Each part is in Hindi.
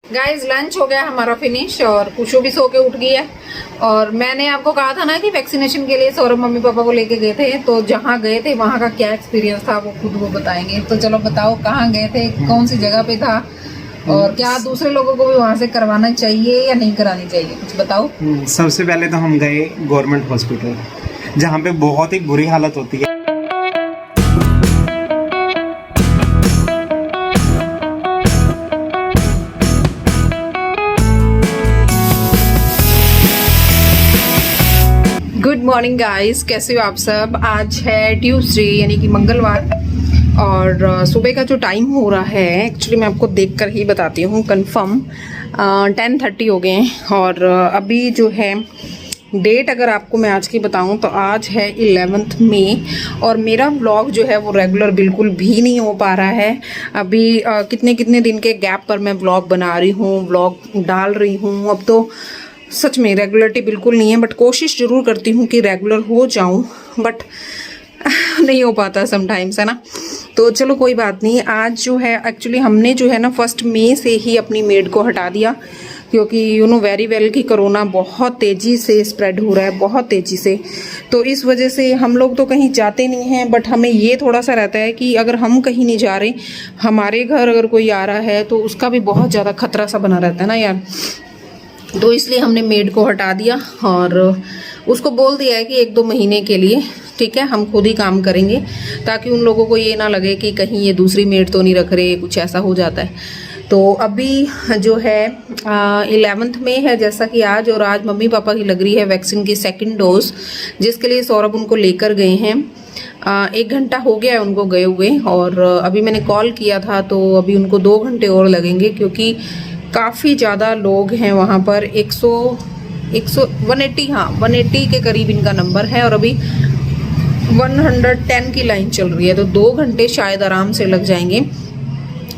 गाइस लंच हो गया हमारा फिनिश और कुशु भी सो के उठ गई है। और मैंने आपको कहा था ना कि वैक्सीनेशन के लिए सौरभ मम्मी पापा को लेके गए थे, तो जहाँ गए थे वहाँ का क्या एक्सपीरियंस था वो खुद वो बताएंगे। तो चलो बताओ कहाँ गए थे, कौन सी जगह पे था और क्या दूसरे लोगों को भी वहाँ से करवाना चाहिए या नहीं करानी चाहिए, कुछ बताओ। सबसे पहले तो हम गए गवर्नमेंट हॉस्पिटल, जहाँ पे बहुत ही बुरी हालत होती है। गुड मॉर्निंग गाइस, कैसे हो आप सब। आज है ट्यूसडे यानी कि मंगलवार और सुबह का जो टाइम हो रहा है एक्चुअली मैं आपको देखकर ही बताती हूँ कंफर्म 10:30 हो गए हैं। और अभी जो है डेट अगर आपको मैं आज की बताऊं तो आज है 11 मई और मेरा व्लॉग जो है वो रेगुलर बिल्कुल भी नहीं हो पा रहा है। अभी कितने दिन के गैप पर मैं व्लॉग बना रही हूँ, व्लॉग डाल रही हूँ। अब तो सच में रेगुलरिटी बिल्कुल नहीं है, बट कोशिश ज़रूर करती हूँ कि रेगुलर हो जाऊँ, बट नहीं हो पाता समटाइम्स, है ना। तो चलो कोई बात नहीं। आज जो है एक्चुअली हमने जो है ना 1 मई से ही अपनी मेड को हटा दिया, क्योंकि यू नो वेरी वेल कि कोरोना बहुत तेज़ी से स्प्रेड हो रहा है, बहुत तेज़ी से। तो इस वजह से हम लोग तो कहीं जाते नहीं हैं, बट हमें ये थोड़ा सा रहता है कि अगर हम कहीं नहीं जा रहे, हमारे घर अगर कोई आ रहा है तो उसका भी बहुत ज़्यादा खतरा सा बना रहता है ना यार। तो इसलिए हमने मेड को हटा दिया और उसको बोल दिया है कि 1-2 महीने के लिए ठीक है हम खुद ही काम करेंगे, ताकि उन लोगों को ये ना लगे कि कहीं ये दूसरी मेड तो नहीं रख रहे, कुछ ऐसा हो जाता है। तो अभी जो है 11 में है जैसा कि आज, और आज मम्मी पापा की लग रही है वैक्सीन की 2nd डोज, जिसके लिए सौरभ उनको लेकर गए हैं। 1 घंटा हो गया है उनको गए हुए, और अभी मैंने कॉल किया था तो अभी उनको 2 घंटे और लगेंगे, क्योंकि काफ़ी ज़्यादा लोग हैं वहाँ पर। 180 के करीब इनका नंबर है और अभी 110 की लाइन चल रही है, तो 2 घंटे शायद आराम से लग जाएंगे।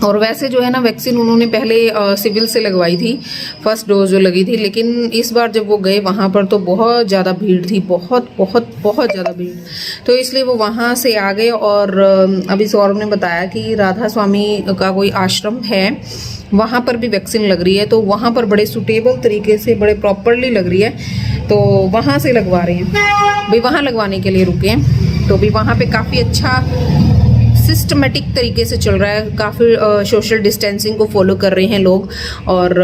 और वैसे जो है ना वैक्सीन उन्होंने पहले सिविल से लगवाई थी, 1st डोज जो लगी थी, लेकिन इस बार जब वो गए वहाँ पर तो बहुत ज़्यादा भीड़ थी, बहुत ज़्यादा भीड़, तो इसलिए वो वहाँ से आ गए। और अभी सौरभ ने बताया कि राधा स्वामी का कोई आश्रम है, वहाँ पर भी वैक्सीन लग रही है, तो वहाँ पर बड़े सूटेबल तरीके से, बड़े प्रॉपरली लग रही है, तो वहाँ से लगवा रहे हैं भाई, वहाँ लगवाने के लिए रुके हैं। तो भी वहाँ पे काफ़ी अच्छा सिस्टमेटिक तरीके से चल रहा है, काफ़ी सोशल डिस्टेंसिंग को फॉलो कर रहे हैं लोग, और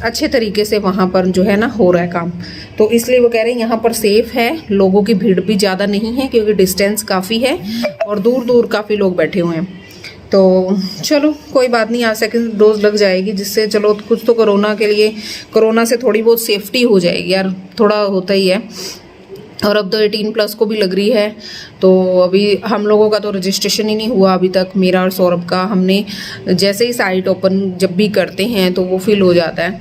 अच्छे तरीके से वहाँ पर जो है ना हो रहा है काम। तो इसलिए वो कह रहे हैं यहाँ पर सेफ़ है, लोगों की भीड़ भी ज़्यादा नहीं है, क्योंकि डिस्टेंस काफ़ी है और दूर दूर काफ़ी लोग बैठे हुए हैं। तो चलो कोई बात नहीं, आज 2nd डोज लग जाएगी, जिससे चलो कुछ तो कोरोना से थोड़ी बहुत सेफ्टी हो जाएगी यार, थोड़ा होता ही है। और अब तो 18+ को भी लग रही है, तो अभी हम लोगों का तो रजिस्ट्रेशन ही नहीं हुआ अभी तक, मेरा और सौरभ का। हमने जैसे ही साइट ओपन जब भी करते हैं तो वो फिल हो जाता है,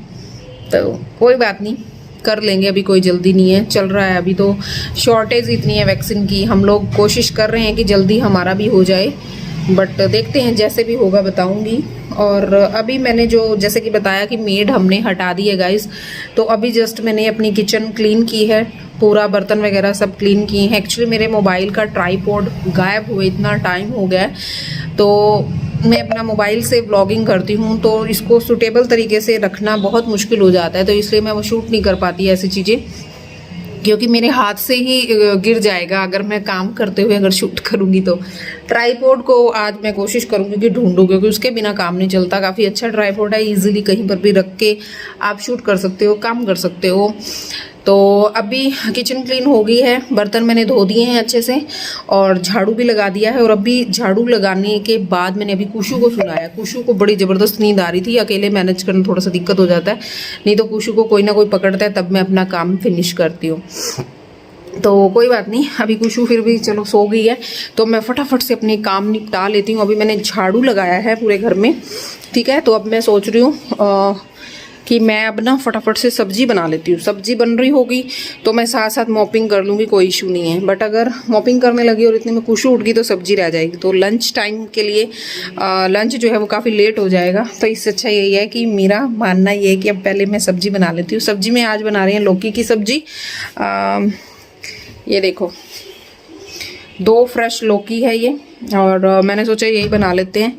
तो कोई बात नहीं, कर लेंगे, अभी कोई जल्दी नहीं है, चल रहा है। अभी तो शॉर्टेज इतनी है वैक्सीन की, हम लोग कोशिश कर रहे हैं कि जल्दी हमारा भी हो जाए, बट देखते हैं, जैसे भी होगा बताऊंगी। और अभी मैंने जो जैसे कि बताया कि मेड हमने हटा दी है गाइस, तो अभी जस्ट मैंने अपनी किचन क्लीन की है, पूरा बर्तन वगैरह सब क्लीन किए हैं। एक्चुअली मेरे मोबाइल का ट्राईपॉड गायब हुए इतना टाइम हो गया है, तो मैं अपना मोबाइल से व्लॉगिंग करती हूँ, तो इसको सूटेबल तरीके से रखना बहुत मुश्किल हो जाता है, तो इसलिए मैं वो शूट नहीं कर पाती ऐसी चीज़ें, क्योंकि मेरे हाथ से ही गिर जाएगा अगर मैं काम करते हुए अगर शूट करूँगी। तो ट्राईपॉड को आज मैं कोशिश करूँगी कि ढूंढूँ, क्योंकि उसके बिना काम नहीं चलता। काफ़ी अच्छा ट्राईपॉड है, इजीली कहीं पर भी रख के आप शूट कर सकते हो, काम कर सकते हो। तो अभी किचन क्लीन हो गई है, बर्तन मैंने धो दिए हैं अच्छे से, और झाड़ू भी लगा दिया है। और अभी झाड़ू लगाने के बाद मैंने अभी कुशु को सुलाया। कुशु को बड़ी ज़बरदस्त नींद आ रही थी, अकेले मैनेज करना थोड़ा सा दिक्कत हो जाता है, नहीं तो कुशु को कोई ना कोई पकड़ता है, तब मैं अपना काम फिनिश करती हूँ। तो कोई बात नहीं, अभी कुशु फिर भी चलो सो गई है, तो मैं फटाफट से अपने काम निपटा लेती हूँ। अभी मैंने झाड़ू लगाया है पूरे घर में, ठीक है। तो अब मैं सोच रही हूँ कि मैं अब ना फटाफट से सब्जी बना लेती हूँ। सब्जी बन रही होगी तो मैं साथ साथ मॉपिंग कर लूँगी, कोई इशू नहीं है। बट अगर मॉपिंग करने लगी और इतने में कुशु उठ गई तो सब्जी रह जाएगी, तो लंच टाइम के लिए लंच जो है वो काफ़ी लेट हो जाएगा। तो इससे अच्छा यही है कि मेरा मानना ये है कि अब पहले मैं सब्जी बना लेती हूँ। सब्जी में आज बना रही हैं लौकी की सब्जी। ये देखो 2 फ्रेश लौकी है ये, और मैंने सोचा यही बना लेते हैं,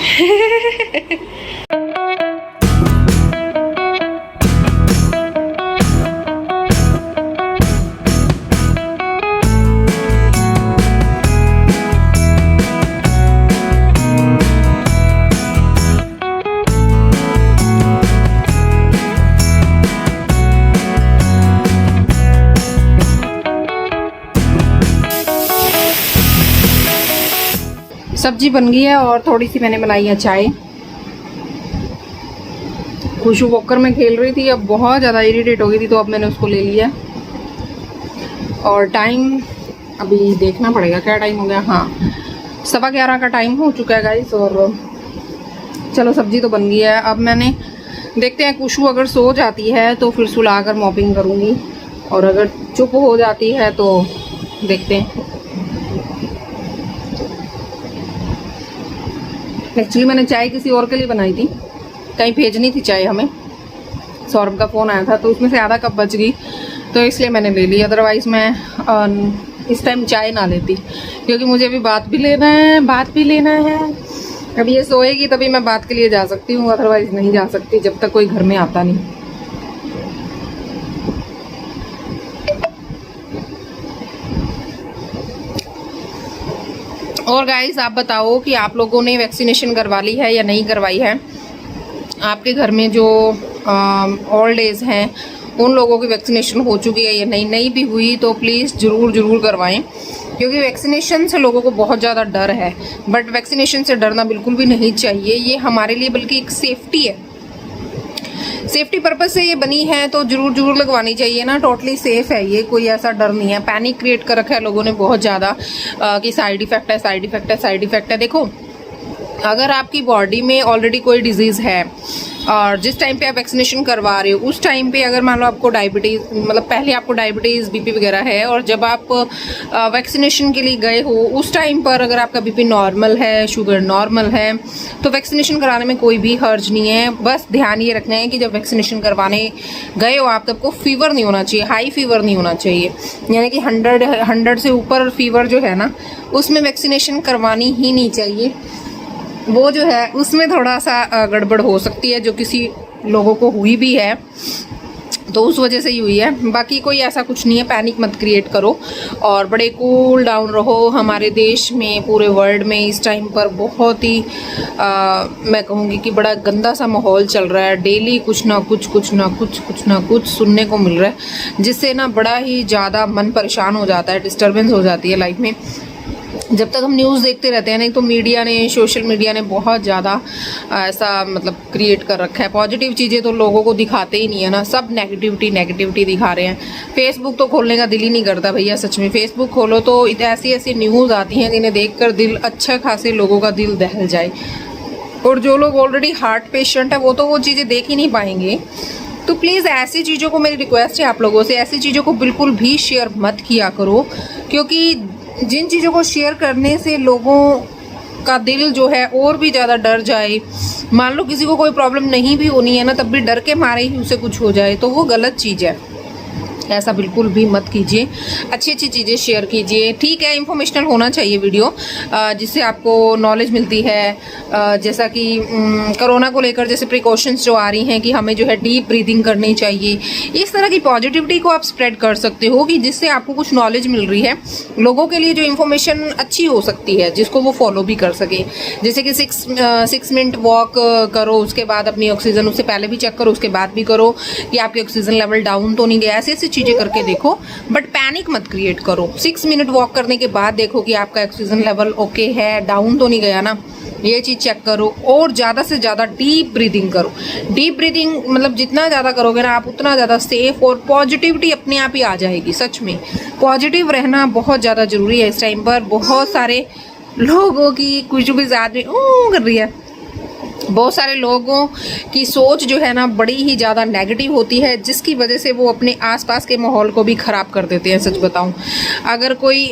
सब्जी बन गई है और थोड़ी सी मैंने बनाई है चाय। खुशबू वॉकर में खेल रही थी, अब बहुत ज़्यादा इरिटेट हो गई थी तो अब मैंने उसको ले लिया। और टाइम अभी देखना पड़ेगा क्या टाइम हो गया। हाँ, 11:15 का टाइम हो चुका है गाइस। और चलो सब्जी तो बन गई है। अब मैंने देखते हैं, खुशबू अगर सो जाती है तो फिर सुलाकर मॉपिंग करूँगी, और अगर चुप हो जाती है तो देखते हैं। एक्चुअली मैंने चाय किसी और के लिए बनाई थी, कहीं भेजनी थी चाय हमें। सौरभ का फ़ोन आया था तो उसमें से आधा कप बच गई, तो इसलिए मैंने ले ली। अदरवाइज़ मैं इस टाइम चाय ना लेती, क्योंकि मुझे अभी बात भी लेना है। अभी ये सोएगी तभी मैं बात के लिए जा सकती हूँ, अदरवाइज़ नहीं जा सकती जब तक कोई घर में आता नहीं। और गाइस आप बताओ कि आप लोगों ने वैक्सीनेशन करवा ली है या नहीं करवाई है। आपके घर में जो ओल्ड एज हैं उन लोगों की वैक्सीनेशन हो चुकी है या नहीं भी हुई तो प्लीज़ ज़रूर करवाएं, क्योंकि वैक्सीनेशन से लोगों को बहुत ज़्यादा डर है। बट वैक्सीनेशन से डरना बिल्कुल भी नहीं चाहिए, ये हमारे लिए बल्कि एक सेफ्टी है। सेफ्टी पर्पस से ये बनी है तो जरूर लगवानी चाहिए ना। टोटली सेफ है ये, कोई ऐसा डर नहीं है। पैनिक क्रिएट कर रखा है लोगों ने बहुत ज़्यादा कि साइड इफ़ेक्ट है। देखो, अगर आपकी बॉडी में ऑलरेडी कोई डिजीज़ है और जिस टाइम पे आप वैक्सीनेशन करवा रहे हो उस टाइम पे अगर मान लो आपको डायबिटीज़, मतलब पहले आपको डायबिटीज़ बीपी वगैरह है, और जब आप वैक्सीनेशन के लिए गए हो उस टाइम पर अगर आपका बीपी नॉर्मल है, शुगर नॉर्मल है, तो वैक्सीनेशन कराने में कोई भी हर्ज नहीं है। बस ध्यान ये रखना है कि जब वैक्सीनेशन करवाने गए हो आप, तब को फीवर नहीं होना चाहिए, हाई फीवर नहीं होना चाहिए, यानी कि 100 से ऊपर फीवर जो है ना उसमें वैक्सीनेशन करवानी ही नहीं चाहिए। वो जो है उसमें थोड़ा सा गड़बड़ हो सकती है, जो किसी लोगों को हुई भी है तो उस वजह से ही हुई है। बाकी कोई ऐसा कुछ नहीं है, पैनिक मत क्रिएट करो और बड़े कूल डाउन रहो। हमारे देश में, पूरे वर्ल्ड में इस टाइम पर बहुत ही मैं कहूँगी कि बड़ा गंदा सा माहौल चल रहा है। डेली कुछ ना कुछ सुनने को मिल रहा है, जिससे ना बड़ा ही ज़्यादा मन परेशान हो जाता है, डिस्टर्बेंस हो जाती है लाइफ में। जब तक हम न्यूज़ देखते रहते हैं, नहीं तो मीडिया ने, सोशल मीडिया ने बहुत ज़्यादा ऐसा मतलब क्रिएट कर रखा है। पॉजिटिव चीज़ें तो लोगों को दिखाते ही नहीं है ना, सब नेगेटिविटी दिखा रहे हैं। फेसबुक तो खोलने का दिल ही नहीं करता भैया, सच में। फेसबुक खोलो तो ऐसी न्यूज़ आती हैं जिन्हें देखकर दिल, अच्छा खासे लोगों का दिल दहल जाए। और जो लोग ऑलरेडी हार्ट पेशेंट है वो तो वो चीज़ें देख ही नहीं पाएंगे। तो प्लीज़ ऐसी चीज़ों को, मेरी रिक्वेस्ट है आप लोगों से, ऐसी चीज़ों को बिल्कुल भी शेयर मत किया करो, क्योंकि जिन चीज़ों को शेयर करने से लोगों का दिल जो है और भी ज़्यादा डर जाए। मान लो किसी को कोई प्रॉब्लम नहीं भी होनी है ना, तब भी डर के मारे ही उसे कुछ हो जाए, तो वो गलत चीज़ है। ऐसा बिल्कुल भी मत कीजिए, अच्छी चीज़ें शेयर कीजिए। ठीक है, इंफॉर्मेशनल होना चाहिए वीडियो, जिससे आपको नॉलेज मिलती है। जैसा कि कोरोना को लेकर जैसे प्रिकॉशंस जो आ रही हैं कि हमें जो है डीप ब्रीदिंग करनी चाहिए, इस तरह की पॉजिटिविटी को आप स्प्रेड कर सकते हो कि जिससे आपको कुछ नॉलेज मिल रही है लोगों के लिए, जो इन्फॉर्मेशन अच्छी हो सकती है, जिसको वो फॉलो भी कर सके। जैसे कि 6 मिनट वॉक करो, उसके बाद अपनी ऑक्सीजन, उससे पहले भी चेक करो, उसके बाद भी करो कि आपकी ऑक्सीजन लेवल डाउन तो नहीं गया। ऐसी चीज़ें करके देखो, बट पैनिक मत क्रिएट करो। 6 मिनट वॉक करने के बाद देखो कि आपका ऑक्सीजन लेवल ओके है, डाउन तो नहीं गया ना, ये चीज़ चेक करो। और ज़्यादा से ज़्यादा डीप ब्रीदिंग करो। डीप ब्रीदिंग मतलब जितना ज़्यादा करोगे ना आप, उतना ज़्यादा सेफ और पॉजिटिविटी अपने आप ही आ जाएगी। सच में पॉजिटिव रहना बहुत ज़्यादा ज़रूरी है इस टाइम पर। बहुत सारे लोगों की कुछ भी ज़्यादा कर रही है, बहुत सारे लोगों की सोच जो है ना बड़ी ही ज़्यादा नेगेटिव होती है, जिसकी वजह से वो अपने आसपास के माहौल को भी ख़राब कर देते हैं। सच बताऊं, अगर कोई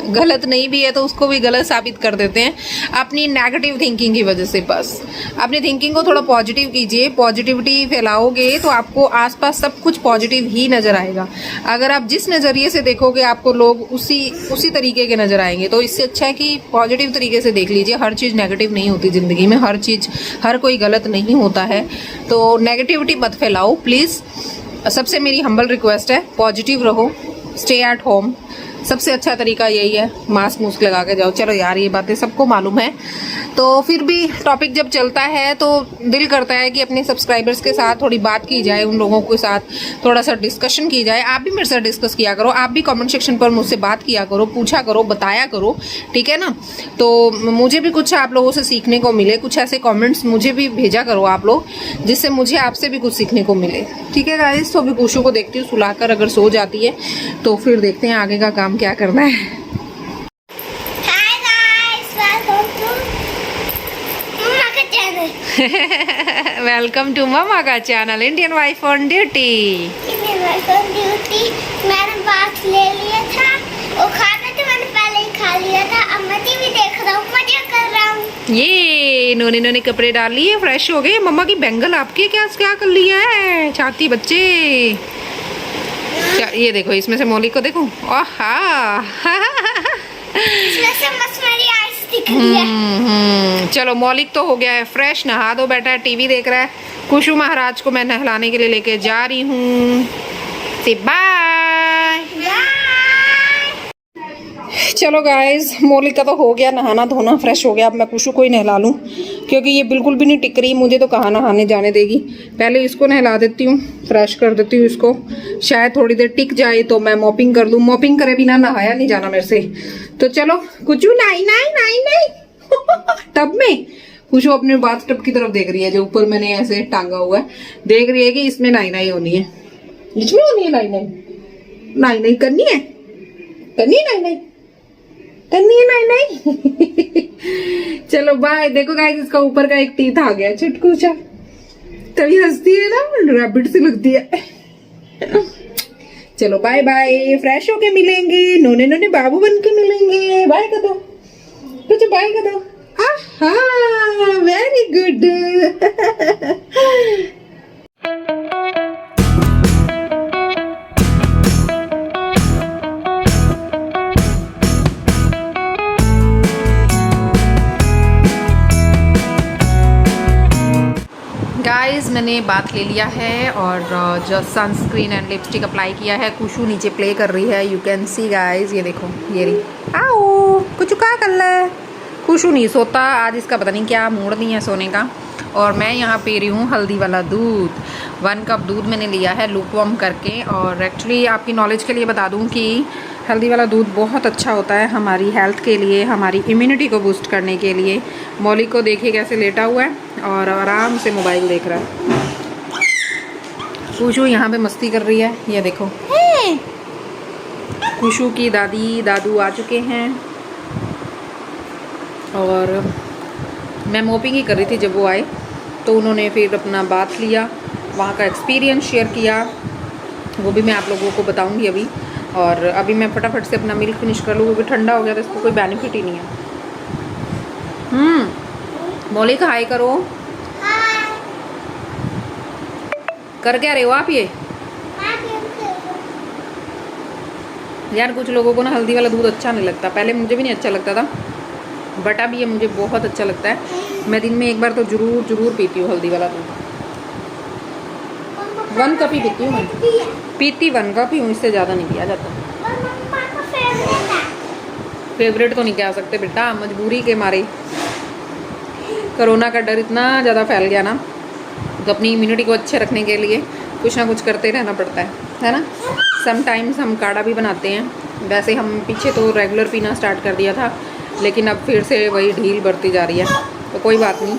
गलत नहीं भी है तो उसको भी गलत साबित कर देते हैं अपनी नेगेटिव थिंकिंग की वजह से। बस अपनी थिंकिंग को थोड़ा पॉजिटिव कीजिए, पॉजिटिविटी फैलाओगे तो आपको आसपास सब कुछ पॉजिटिव ही नज़र आएगा। अगर आप जिस नज़रिए से देखोगे आपको लोग उसी तरीके के नज़र आएंगे। तो इससे अच्छा है कि पॉजिटिव तरीके से देख लीजिए। हर चीज़ नेगेटिव नहीं होती ज़िंदगी में, हर कोई गलत नहीं होता है। तो नेगेटिविटी मत फैलाओ प्लीज़। सबसे मेरी हम्बल रिक्वेस्ट है, पॉजिटिव रहो, स्टे एट होम। सबसे अच्छा तरीका यही है, मास्क मुस्क लगा के जाओ। चलो यार, ये बातें सबको मालूम है, तो फिर भी टॉपिक जब चलता है तो दिल करता है कि अपने सब्सक्राइबर्स के साथ थोड़ी बात की जाए, उन लोगों के साथ थोड़ा सा डिस्कशन की जाए। आप भी मेरे साथ डिस्कस किया करो, आप भी कमेंट सेक्शन पर मुझसे बात किया करो, पूछा करो, बताया करो, ठीक है ना। तो मुझे भी कुछ आप लोगों से सीखने को मिले, कुछ ऐसे कमेंट्स मुझे भी भेजा करो आप लोग, जिससे मुझे आपसे भी कुछ सीखने को मिले, ठीक है गाइस। तो अभी कुशु को देखती हूँ सुलाकर, अगर सो जाती है तो फिर देखते हैं आगे का काम क्या करना है। वेलकम टू मम्मा का channel Indian wife on duty. मैंने बात ले लिया था, वो खाना तो मैंने पहले ही खा लिया था। अब मैं टीवी देख रहा हूँ, मजा कर रहा हूँ। ये नोने कपड़े डाल लिए, फ्रेश हो गए। मम्मा की बैंगल आपके क्या कर लिया है, छाती बच्चे। ये देखो, इसमें से मौलिक को देखो, आहा इसमें से मसमरी आइस दिख रही है। चलो मौलिक तो हो गया है फ्रेश, नहा दो, बैठा है टीवी देख रहा है। खुशू महाराज को मैं नहलाने के लिए लेके जा रही हूँ। बाय। चलो गाइस, मौलिक का तो हो गया नहाना धोना, फ्रेश हो गया। अब मैं खुशू को ही नहला लूँ, क्योंकि ये बिल्कुल भी नहीं टिक रही। मुझे तो कहाँ नहाने जाने देगी। पहले इसको नहला देती हूँ, फ्रेश कर देती हूँ इसको, शायद थोड़ी देर टिक जाए तो मैं मॉपिंग कर दूँ। मॉपिंग करे बिना नहाया नहीं जाना मेरे से। तो चलो कुचू, नाई नाई नाई नाई टब में। खुशू अपने बाथ टब की तरफ देख रही है, जो ऊपर मैंने ऐसे टांगा हुआ है, देख रही है कि इसमें नाई नाई होनी है। इसमें होनी है नाई नाई, नाई नाई करनी है, करनी है नाई नाई, करनी है नाई नाई। चलो बाय। देखो गाइस, इसका ऊपर का एक टीथ आ गया, छुटकू सा, तभी हंसती है ना, रैबिट सी लगती है। चलो बाय बाय, फ्रेश होके मिलेंगे, नोने नोने बाबू बन के मिलेंगे। बाय कर दो, कुछ बाय कर दो। आहा, वेरी गुड। गाइस, मैंने बात ले लिया है और जो सनस्क्रीन एंड लिपस्टिक अप्लाई किया है। खुशू नीचे प्ले कर रही है, यू कैन सी गाइस। ये देखो, ये रही। आओ कुछ क्या कर रहा है। खुशू नहीं सोता आज, इसका पता नहीं क्या मूड नहीं है सोने का। और मैं यहाँ पी रही हूँ हल्दी वाला दूध। 1 कप दूध मैंने लिया है लूप वार्म करके। और एक्चुअली आपकी नॉलेज के लिए बता दूँ कि हल्दी वाला दूध बहुत अच्छा होता है हमारी हेल्थ के लिए, हमारी इम्यूनिटी को बूस्ट करने के लिए। मौलिक को देखिए कैसे लेटा हुआ है और आराम से मोबाइल देख रहा है। खुशू यहाँ पे मस्ती कर रही है, ये देखो। खुशू की दादी दादू आ चुके हैं और मैं मोपिंग ही कर रही थी जब वो आए, तो उन्होंने फिर अपना बात लिया, वहाँ का एक्सपीरियंस शेयर किया, वो भी मैं आप लोगों को बताऊंगी अभी। और अभी मैं फटाफट से अपना मिल्क फिनिश कर लूँ, क्योंकि ठंडा हो गया तो इसको कोई बेनिफिट ही नहीं है। मौलिक हाय करो। कर क्या रहे हो आप ये? यार कुछ लोगों को ना हल्दी वाला दूध अच्छा नहीं लगता, पहले मुझे भी नहीं अच्छा लगता था, बट अब ये मुझे बहुत अच्छा लगता है। मैं दिन में एक बार तो ज़रूर पीती हूँ हल्दी वाला दूध। 1 कप ही पीती हूँ मैं, पीती 1 कप ही हूँ, इससे ज़्यादा नहीं पिया जाता। फेवरेट तो नहीं कह सकते बेटा, मजबूरी के मारे। कोरोना का डर इतना ज़्यादा फैल गया ना, तो अपनी इम्यूनिटी को अच्छे रखने के लिए कुछ ना कुछ करते रहना पड़ता है ना। समटाइम्स हम काढ़ा भी बनाते हैं। वैसे हम पीछे तो रेगुलर पीना स्टार्ट कर दिया था, लेकिन अब फिर से वही ढील बढ़ती जा रही है, तो कोई बात नहीं।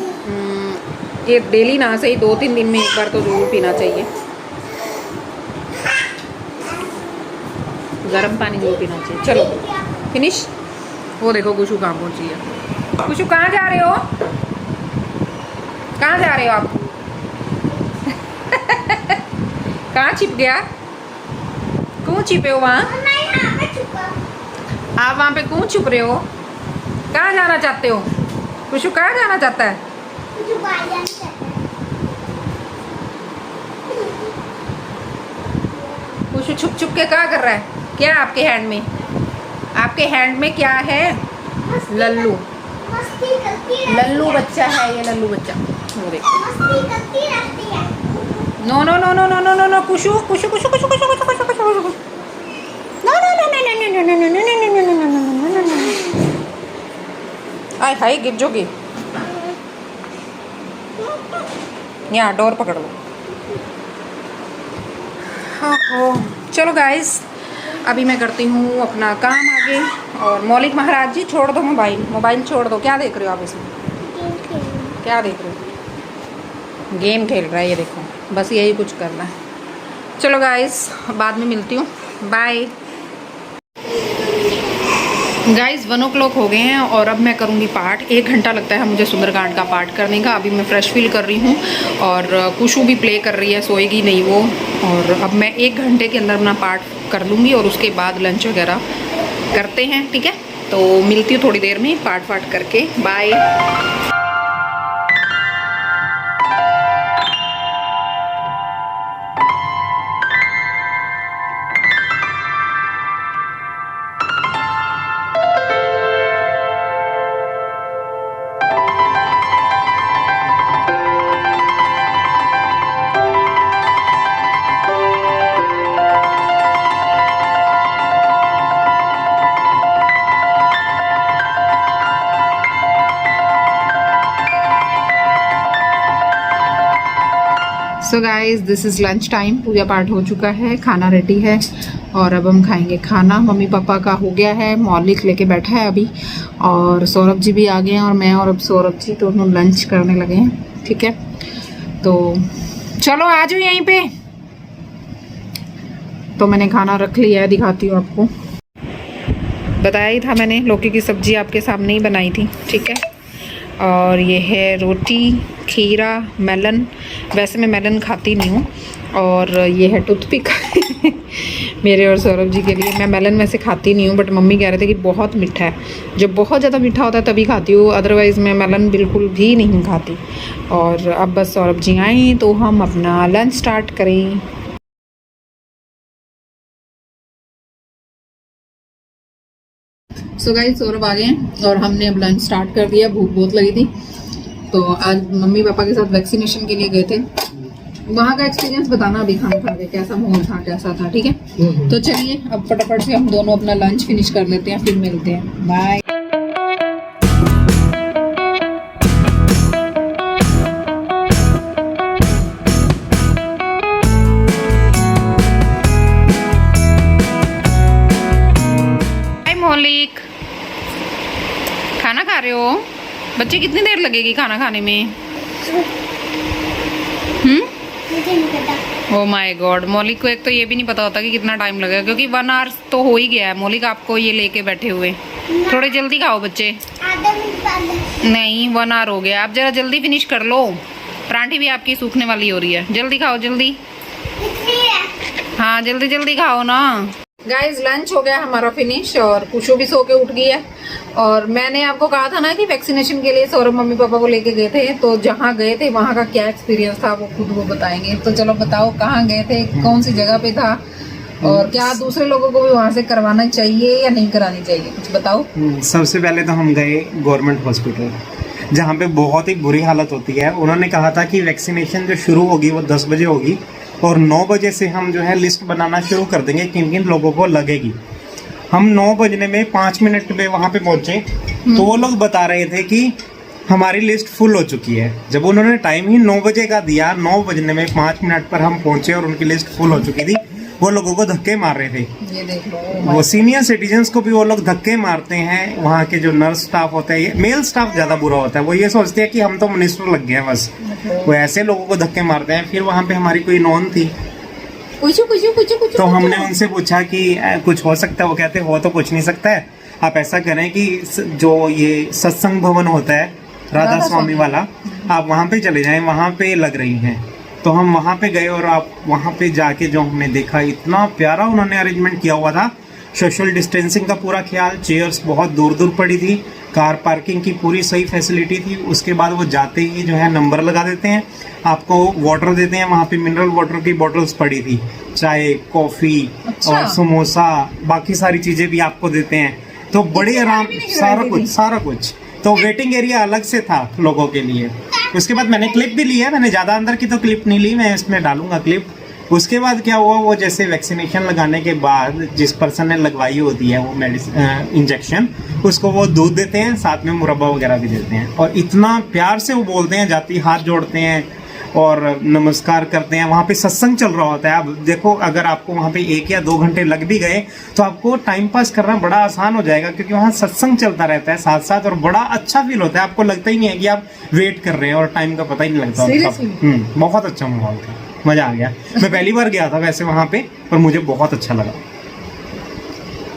ये डेली ना सही 2-3 दिन में एक बार तो ज़रूर पीना चाहिए। गर्म पानी ज़रूर पीना चाहिए। चलो फिनिश। वो देखो खुशू कहाँ पहुँची है। खुशू कहाँ जा रहे हो? कहाँ जा रहे हो आप? कहाँ छिप गया? क्यों छिपे हो वहाँ? मैं यहाँ पे छुपा। आप वहाँ पे क्यों छुप रहे हो? कहाँ जाना चाहते हो? कुशु कहाँ जाना चाहता है? मुझे बाहर जाना चाहता है। कुशु छुप छुप के क्या कर रहा है? क्या आपके हैंड में? आपके हैंड में क्या है? लल्लू। मस्ती करती रहती लल्लू है। बच्चा है ये, लल्लू बच्चा। वो देखो। मस्ती करती रहती है। No no no no no no no no कुशु कुशु कुशु कुशु कुशु कुशु कुशु कुशु कुशु। No no no no no no no no no no no no no no no. आय हाय गिर जोगे। यहाँ डोर पकड़ लो। हाँ चलो गाइस, अभी मैं करती हूँ अपना काम आगे। और मौलिक महाराज जी छोड़ दो मोबाइल, मोबाइल छोड़ दो। क्या देख रहे हो आप इसमें? क्या देख रहे हो? गेम खेल रहा है ये देखो, बस यही कुछ करना है। चलो गाइस, बाद में मिलती हूँ, बाय। गाइस 1 o'clock हो गए हैं और अब मैं करूँगी पाठ। 1 घंटा लगता है मुझे सुंदरकांड का पाठ करने का। अभी मैं फ्रेश फील कर रही हूँ और कुशु भी प्ले कर रही है, सोएगी नहीं वो। और अब मैं 1 घंटे के अंदर अपना पाठ कर लूँगी और उसके बाद लंच वगैरह करते हैं, ठीक है? तो मिलती हूँ थोड़ी देर में पाठ वाठ करके, bye. So guys this is lunch time. पूजा पाठ हो चुका है, खाना रेडी है और अब हम खाएंगे खाना। मम्मी पापा का हो गया है, मौलिक लेके बैठा है अभी और सौरभ जी भी आ गए हैं और मैं और अब सौरभ जी दोनों लंच करने लगे हैं, ठीक है? तो चलो आ जाओ यहीं पे। तो मैंने खाना रख लिया है, दिखाती हूँ आपको। बताया ही था मैंने, लौकी की सब्जी आपके सामने ही बनाई थी, ठीक है? और ये है रोटी, खीरा, मेलन। वैसे मैं मेलन खाती नहीं हूँ। और ये है टूथपिक मेरे और सौरभ जी के लिए। मैं मेलन वैसे खाती नहीं हूँ, बट मम्मी कह रहे थे कि बहुत मीठा है। जब बहुत ज़्यादा मीठा होता है तभी खाती हूँ, अदरवाइज़ मैं मेलन बिल्कुल भी नहीं खाती। और अब बस सौरभ जी आए तो हम अपना लंच स्टार्ट करें। सो गाइस सौरभ आ गए हैं और हमने अब लंच स्टार्ट कर दिया। भूख बहुत लगी थी तो आज मम्मी पापा के साथ वैक्सीनेशन के लिए गए थे। वहाँ का एक्सपीरियंस बताना अभी खाना खा के, कैसा माहौल था, कैसा था, ठीक है? तो चलिए अब फटाफट से हम दोनों अपना लंच फिनिश कर लेते हैं, फिर मिलते हैं, बाय। मौलिक खाना खा रहे हो? बच्चे कितनी देर लगेगी खाना खाने में? मुझे नहीं पता। ओह माय गॉड, मौलिक को एक तो ये भी नहीं पता होता कि कितना टाइम लगेगा, क्योंकि 1 आवर तो हो ही गया है मौलिक आपको ये लेके बैठे हुए। थोड़ी जल्दी खाओ बच्चे। आधा मिनट पहले। नहीं 1 आवर हो गया, आप जरा जल्दी फिनिश कर लो। परांठी भी आपकी सूखने वाली हो रही है, जल्दी खाओ जल्दी। हाँ जल्दी जल्दी खाओ ना। गाइज लंच हो गया हमारा फिनिश और कुशु भी सो के उठ गई है। और मैंने आपको कहा था ना कि वैक्सीनेशन के लिए सौरभ मम्मी पापा को लेके गए थे, तो जहाँ गए थे वहाँ का क्या एक्सपीरियंस था वो खुद वो बताएंगे। तो चलो बताओ कहाँ गए थे, कौन सी जगह पे था और क्या दूसरे लोगों को भी वहाँ से करवाना चाहिए या नहीं करानी चाहिए, कुछ बताओ। सबसे पहले तो हम गए गवर्नमेंट हॉस्पिटल, जहाँ पे बहुत ही बुरी हालत होती है। उन्होंने कहा था कि वैक्सीनेशन जो शुरू होगी वो 10 बजे होगी और 9 बजे से हम जो है लिस्ट बनाना शुरू कर देंगे किन किन लोगों को लगेगी। हम 9 बजने में 5 मिनट पे वहाँ पे पहुँचे तो वो लोग बता रहे थे कि हमारी लिस्ट फुल हो चुकी है। जब उन्होंने टाइम ही 9 बजे का दिया, 9 बजने में 5 मिनट पर हम पहुँचे और उनकी लिस्ट फुल हो चुकी थी। वो लोगों को धक्के मार रहे थे। ये देख लो, वो सीनियर सिटीजन्स को भी वो लोग धक्के मारते हैं। वहाँ के जो नर्स स्टाफ होता है, मेल स्टाफ ज़्यादा बुरा होता है। वो ये सोचते हैं कि हम तो मिनिस्टर लग गए हैं बस। वो ऐसे लोगों को धक्के मारते हैं। फिर वहाँ पे हमारी कोई नॉन थी, तो हमने उनसे पूछा कि कुछ हो सकता है? वो कहते हो तो कुछ नहीं सकता है। आप ऐसा करें कि जो ये सत्संग भवन होता है राधा स्वामी वाला, आप वहाँ पे चले जाएं, वहाँ पे लग रही हैं। तो हम वहाँ पे गए और आप वहाँ पे जाके जो हमने देखा, इतना प्यारा उन्होंने अरेंजमेंट किया हुआ था। सोशल डिस्टेंसिंग का पूरा ख्याल, चेयर्स बहुत दूर दूर पड़ी थी, कार पार्किंग की पूरी सही फैसिलिटी थी। उसके बाद वो जाते ही जो है नंबर लगा देते हैं, आपको वाटर देते हैं। वहाँ पे मिनरल वाटर की बॉटल्स पड़ी थी, चाय, कॉफ़ी और समोसा, बाकी सारी चीज़ें भी आपको देते हैं। तो बड़े आराम, सारा कुछ। तो वेटिंग एरिया अलग से था लोगों के लिए। उसके बाद मैंने क्लिप भी ली है, मैंने ज़्यादा अंदर की तो क्लिप नहीं ली, मैं इसमें डालूंगा क्लिप। उसके बाद क्या हुआ, वो जैसे वैक्सीनेशन लगाने के बाद जिस पर्सन ने लगवाई होती है वो मेडिसिन इंजेक्शन, उसको वो दूध देते हैं, साथ में मुरब्बा वगैरह भी देते हैं। और इतना प्यार से वो बोलते हैं, जाती हाथ जोड़ते हैं और नमस्कार करते हैं। वहाँ पे सत्संग चल रहा होता है। अब देखो, अगर आपको वहाँ पे 1 या 2 घंटे लग भी गए तो आपको टाइम पास करना बड़ा आसान हो जाएगा, क्योंकि वहाँ सत्संग चलता रहता है साथ साथ, और बड़ा अच्छा फील होता है। आपको लगता ही नहीं है कि आप वेट कर रहे हैं और टाइम का पता ही नहीं लगता। बहुत अच्छा माहौल था, मजा आ गया। मैं पहली बार गया था वैसे वहाँ पे, और मुझे बहुत अच्छा लगा।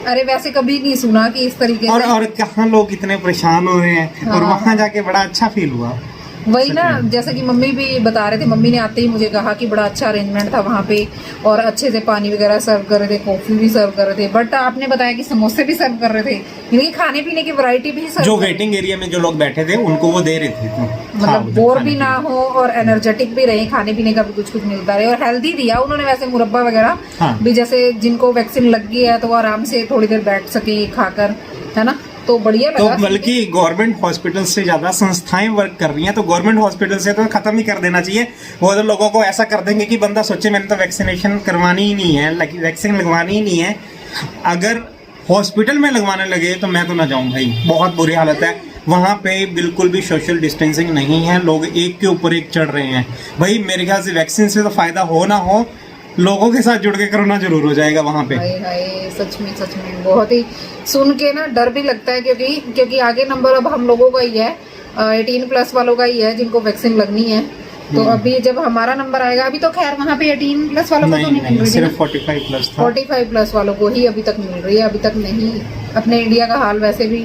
अरे वैसे कभी नहीं सुना कि इस तरीके से और कहाँ लोग इतने परेशान हो रहे हैं, और वहाँ जाके बड़ा अच्छा फील हुआ। वही ना, जैसे कि मम्मी भी बता रहे थे, मम्मी ने आते ही मुझे कहा कि बड़ा अच्छा अरेंजमेंट था वहाँ पे, और अच्छे से पानी वगैरह सर्व कर रहे थे, कॉफी भी सर्व कर रहे थे। बट आपने बताया कि समोसे भी सर्व कर रहे थे, यानी खाने पीने की वैरायटी भी सर्व। जो वेटिंग एरिया में जो लोग बैठे थे उनको वो दे रहे थे, मतलब बोर भी ना हो और एनर्जेटिक भी रहे, खाने पीने का भी कुछ कुछ मिलता रहे, और हेल्दी दिया उन्होंने वैसे मुरब्बा वगैरह भी। जैसे जिनको वैक्सीन लग गई है तो वो आराम से थोड़ी देर बैठ सके खाकर, है ना, तो बढ़िया लगा। तो बल्कि गवर्नमेंट हॉस्पिटल से ज्यादा संस्थाएं वर्क कर रही हैं, तो गवर्नमेंट हॉस्पिटल से तो खत्म ही कर देना चाहिए। वो तो लोगों को ऐसा कर देंगे कि बंदा सोचे मैंने तो वैक्सीनेशन करवानी ही नहीं है, वैक्सीन लगवानी ही नहीं है। अगर हॉस्पिटल में लगवाने लगे तो मैं तो ना जाऊं भाई, बहुत बुरी हालत है। वहाँ पे बिल्कुल भी सोशल डिस्टेंसिंग नहीं है, लोग एक के ऊपर एक चढ़ रहे हैं। भाई मेरे ख्याल से वैक्सीन से तो फायदा हो ना हो, लोगों के साथ जुड़ के कोरोना जरूर हो जाएगा वहाँ पे। हाय सच में बहुत ही सुन के ना डर भी लगता है, क्योंकि आगे नंबर अब हम लोगों का ही है, 18+ वालों का ही है जिनको वैक्सीन लगनी है। तो अभी जब हमारा नंबर आएगा, अभी तो खैर वहाँ पे 18+ वालों को तो नहीं मिल रही, सिर्फ 45+ था। 45+ वालों को ही अभी तक मिल रही है, अभी तक नहीं। अपने इंडिया का हाल वैसे भी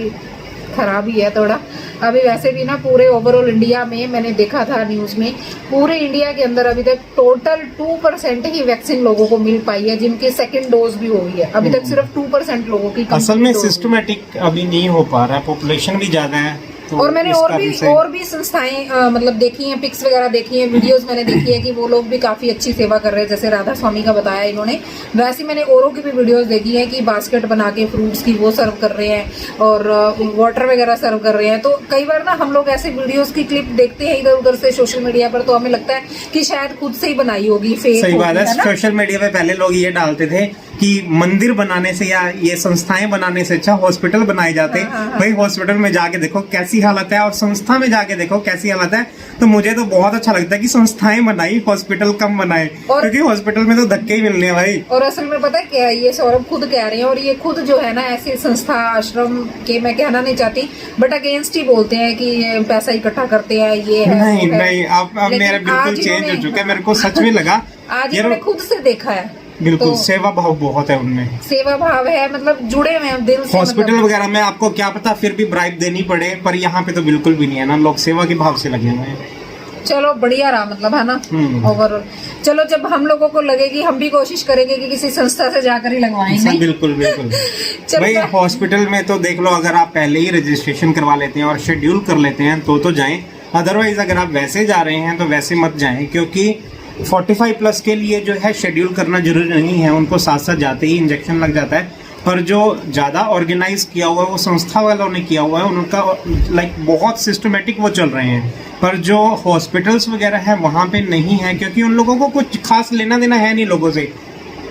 खराब ही है थोड़ा। अभी वैसे भी ना पूरे ओवरऑल इंडिया में मैंने देखा था न्यूज़ में, पूरे इंडिया के अंदर अभी तक टोटल 2% ही वैक्सीन लोगों को मिल पाई है, जिनकी सेकंड डोज भी हो गई है। अभी तक सिर्फ 2% लोगों की असल में सिस्टमैटिक अभी नहीं हो पा रहा है, पॉपुलेशन भी ज्यादा है। तो और मैंने और भी संस्थाएं मतलब देखी हैं, पिक्स वगैरह देखी हैं, वीडियोस मैंने देखी है कि वो लोग भी काफी अच्छी सेवा कर रहे हैं। जैसे राधा स्वामी का बताया इन्होंने, वैसे मैंने औरों की भी वीडियोस देखी है कि बास्केट बना के फ्रूट्स की वो सर्व कर रहे हैं और वाटर वगैरह सर्व कर रहे हैं। तो कई बार ना हम लोग ऐसे वीडियोस की क्लिप देखते हैं इधर उधर से सोशल मीडिया पर, तो हमें लगता है कि शायद खुद से ही बनाई होगी, फेक। सही बात है। सोशल मीडिया पे पहले लोग ये डालते थे कि मंदिर बनाने से या ये संस्थाएं बनाने से अच्छा हॉस्पिटल बनाए जाते। भाई हॉस्पिटल में जाके देखो कैसी हालत है, और संस्था में जाके देखो कैसी हालत है। तो मुझे तो बहुत अच्छा लगता है कि संस्थाएं बनाई, हॉस्पिटल कम बनाए, क्योंकि हॉस्पिटल में तो धक्के ही मिलने हैं भाई। और असल में पता है क्या, ये सौरभ खुद कह रहे हैं, और ये खुद जो है ना ऐसे संस्था आश्रम के, मैं कहना नहीं चाहती, बट अगेंस्ट ही बोलते हैं कि ये पैसा इकट्ठा करते हैं, ये है नहीं अब मेरा बिल्कुल चेंज हो चुका है। मेरे को सच में लगा आज इन्होंने खुद से देखा है, बिल्कुल सेवा भाव बहुत है उनमें, सेवा भाव है, मतलब जुड़े हुए हैं दिल से। हॉस्पिटल वगैरह में आपको क्या पता फिर भी ब्राइब देनी पड़े, पर यहाँ पे तो बिल्कुल भी नहीं है ना, लोग सेवा के भाव से लगे हुए हैं। चलो बढ़िया रहा, मतलब है ना ओवरऑल। चलो जब हम लोगों को लगेगी, हम भी कोशिश करेंगे कि किसी संस्था से जाकर ही लगवाएंगे। बिल्कुल भाई हॉस्पिटल में तो देख लो, अगर आप पहले ही रजिस्ट्रेशन करवा लेते हैं और शेड्यूल कर लेते हैं तो जाएं, अदरवाइज अगर आप वैसे जा रहे हैं तो वैसे मत जाएं, क्योंकि 45+ के लिए जो है शेड्यूल करना जरूरी नहीं है, उनको साथ साथ जाते ही इंजेक्शन लग जाता है। पर जो ज़्यादा ऑर्गेनाइज किया हुआ है वो संस्था वालों ने किया हुआ है, उनका लाइक बहुत सिस्टमेटिक वो चल रहे हैं। पर जो हॉस्पिटल्स वगैरह है वहाँ पे नहीं है, क्योंकि उन लोगों को कुछ खास लेना देना है नहीं लोगों से,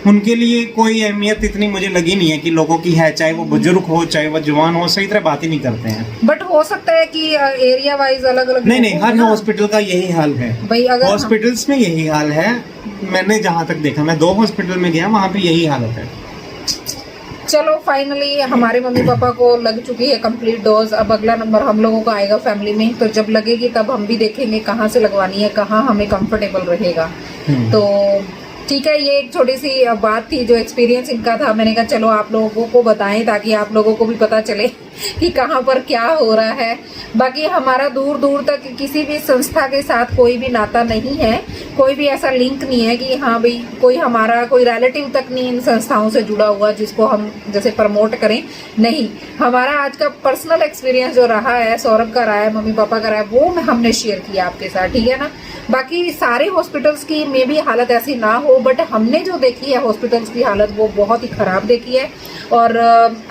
उनके लिए कोई अहमियत इतनी मुझे लगी नहीं है कि लोगों की है, चाहे वो बुजुर्ग हो चाहे वो जवान हो, सही तरह बात ही नहीं करते हैं। बट हो सकता है कि एरिया वाइज अलग अलग नहीं हर हॉस्पिटल का यही हाल है भाई, अगर हॉस्पिटल्स में यही हाल है। मैंने जहाँ तक देखा, मैं 2 हॉस्पिटल में गया, वहाँ पे यही हालत है। चलो फाइनली हमारे मम्मी पापा को लग चुकी है कंप्लीट डोज। अब अगला नंबर हम लोगों का आएगा फैमिली में, तो जब लगेगी तब हम भी देखेंगे कहाँ से लगवानी है, कहाँ हमें कंफर्टेबल रहेगा। तो ठीक है, ये एक छोटी सी बात थी जो एक्सपीरियंस इनका था। मैंने कहा चलो आप लोगों को बताएं ताकि आप लोगों को भी पता चले कि कहाँ पर क्या हो रहा है। बाकी हमारा दूर दूर तक किसी भी संस्था के साथ कोई भी नाता नहीं है, कोई भी ऐसा लिंक नहीं है कि हाँ भाई कोई हमारा कोई रिलेटिव तक नहीं इन संस्थाओं से जुड़ा हुआ जिसको हम जैसे प्रमोट करें। नहीं, हमारा आज का पर्सनल एक्सपीरियंस जो रहा है, सौरभ का रहा है, मम्मी पापा का रहा है, वो हमने शेयर किया आपके साथ, ठीक है ना। बाकी सारे हॉस्पिटल्स की में भी हालत ऐसी ना हो, बट हमने जो देखी है हॉस्पिटल्स की हालत वो बहुत ही खराब देखी है। और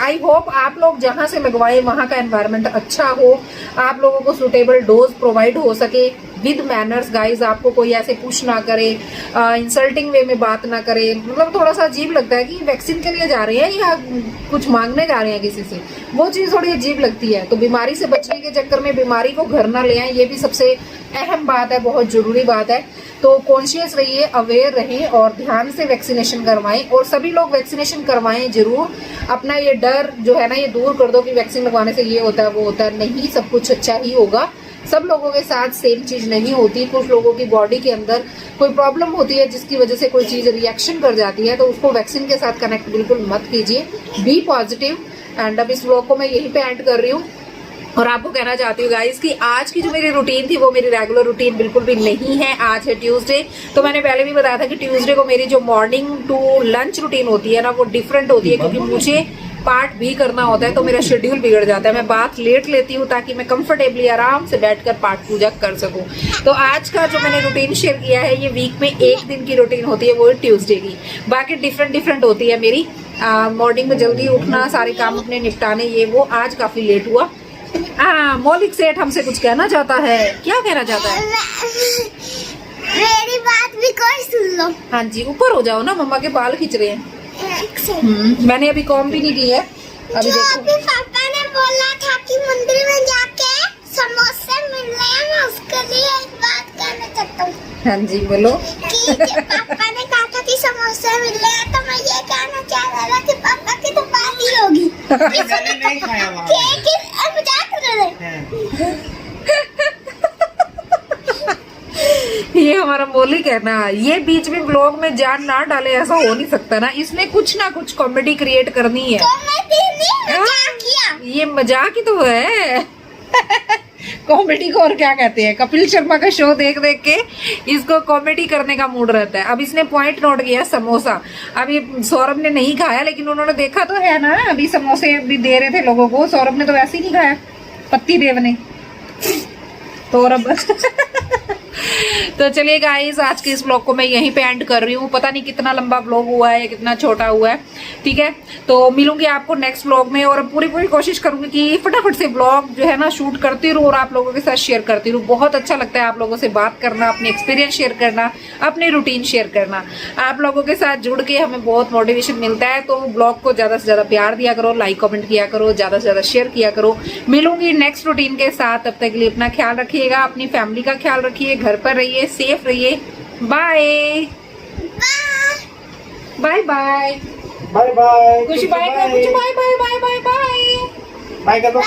आई होप आप लोग जहाँ से लगवाएं वहाँ का एनवायरनमेंट अच्छा हो, आप लोगों को सुटेबल डोज प्रोवाइड हो सके विद मैनर्स गाइज। आपको कोई ऐसे पुश ना करे, इंसल्टिंग वे में बात ना करे। मतलब थोड़ा सा अजीब लगता है कि वैक्सीन के लिए जा रहे हैं या कुछ मांगने जा रहे हैं किसी से, वो चीज़ थोड़ी अजीब लगती है। तो बीमारी से बचने के चक्कर में बीमारी को घर ना ले आए, ये भी सबसे अहम बात है, बहुत जरूरी बात है। तो कॉन्शियस रहिए, अवेयर रहें और ध्यान से वैक्सीनेशन करवाएं। और सभी लोग वैक्सीनेशन करवाएं जरूर। अपना ये डर जो है ना ये दूर कर दो कि वैक्सीन लगवाने से ये होता है वो होता है। नहीं, सब कुछ अच्छा ही होगा। सब लोगों के साथ सेम चीज नहीं होती। कुछ लोगों की बॉडी के अंदर कोई प्रॉब्लम होती है जिसकी वजह से कोई चीज रिएक्शन कर जाती है, तो उसको वैक्सीन के साथ कनेक्ट बिल्कुल मत कीजिए। B positive. एंड अब इस व्लॉग को मैं यहीं पे एंड कर रही हूँ और आपको कहना चाहती हूँ गाइस कि आज की जो मेरी रूटीन थी वो मेरी रेगुलर रूटीन बिल्कुल भी नहीं है। आज है ट्यूसडे, तो मैंने पहले भी बताया था कि ट्यूसडे को मेरी जो मॉर्निंग टू लंच रूटीन होती है ना वो डिफरेंट होती है, क्योंकि मुझे पार्ट भी करना होता है तो मेरा शेड्यूल बिगड़ जाता है। मैं बात लेट लेती हूँ ताकि मैं कंफर्टेबली आराम से बैठकर पाठ पूजा कर सकूँ। तो आज का जो मैंने रूटीन शेयर किया है ये वीक में एक दिन की रूटीन होती है, वो ट्यूसडे की। बाकी डिफरेंट होती है मेरी। मॉर्निंग में जल्दी उठना, सारे काम अपने निपटाने, ये वो। आज काफी लेट हुआ। मौलिक सेठ हमसे कुछ कहना चाहता है, क्या कहना चाहता है? मेरी बात भी कोई सुन लो। हाँ जी, ऊपर हो जाओ ना, मम्मा के बाल खींच रहे हैं। मैंने अभी कॉम भी नहीं की है। अभी जो देखो, अभी पापा ने बोला था कि मंदिर में जाके समोसे मिलने हैं, मैं उसके लिए एक बात कहना चाहता हूँ। हाँ जी बोलो। कि पापा ने कहा था कि समोसे मिलने हैं, तो मैं ये कहना चाह रहा था कि पापा की तो बात ही होगी। मैंने नहीं खाया वहाँ पे। मजाक कर रहे हैं। ये हमारा मौलिक है ना, ये बीच में ब्लॉग में जान ना डाले, ऐसा हो नहीं सकता ना। इसने कुछ ना कुछ कॉमेडी क्रिएट करनी है। कॉमेडी नहीं, मजाक किया। ये मजाक ही तो है। कॉमेडी को और क्या कहते हैं? कपिल शर्मा का शो देख देख के इसको कॉमेडी करने का मूड रहता है। अब इसने पॉइंट नोट किया समोसा। अभी सौरभ ने नहीं खाया, लेकिन उन्होंने देखा तो है ना, अभी समोसे भी दे रहे थे लोगों को। सौरभ ने तो वैसे ही नहीं खाया, पत्ती देव ने। सौरभ तो चलिए गाइस, आज के इस ब्लॉग को मैं यहीं पे एंड कर रही हूँ। पता नहीं कितना लंबा ब्लॉग हुआ है या कितना छोटा हुआ है, ठीक है। तो मिलूंगी आपको नेक्स्ट ब्लॉग में, और पूरी कोशिश करूंगी कि फटाफट से ब्लॉग जो है ना शूट करती रहूँ और आप लोगों के साथ शेयर करती रहूँ। बहुत अच्छा लगता है आप लोगों से बात करना, अपने एक्सपीरियंस शेयर करना, अपनी रूटीन शेयर करना। आप लोगों के साथ जुड़ के हमें बहुत मोटिवेशन मिलता है। तो ब्लॉग को ज्यादा से ज्यादा प्यार दिया करो, लाइक कमेंट किया करो, ज्यादा से ज्यादा शेयर किया करो। मिलूंगी नेक्स्ट रूटीन के साथ। तब तक के लिए अपना ख्याल रखिएगा, अपनी फैमिली का ख्याल रखिए, घर पर रहिए, सेफ रहिए। Bye bye bye bye bye. खुशी बाय कर, bye bye bye bye bye bye कर दो।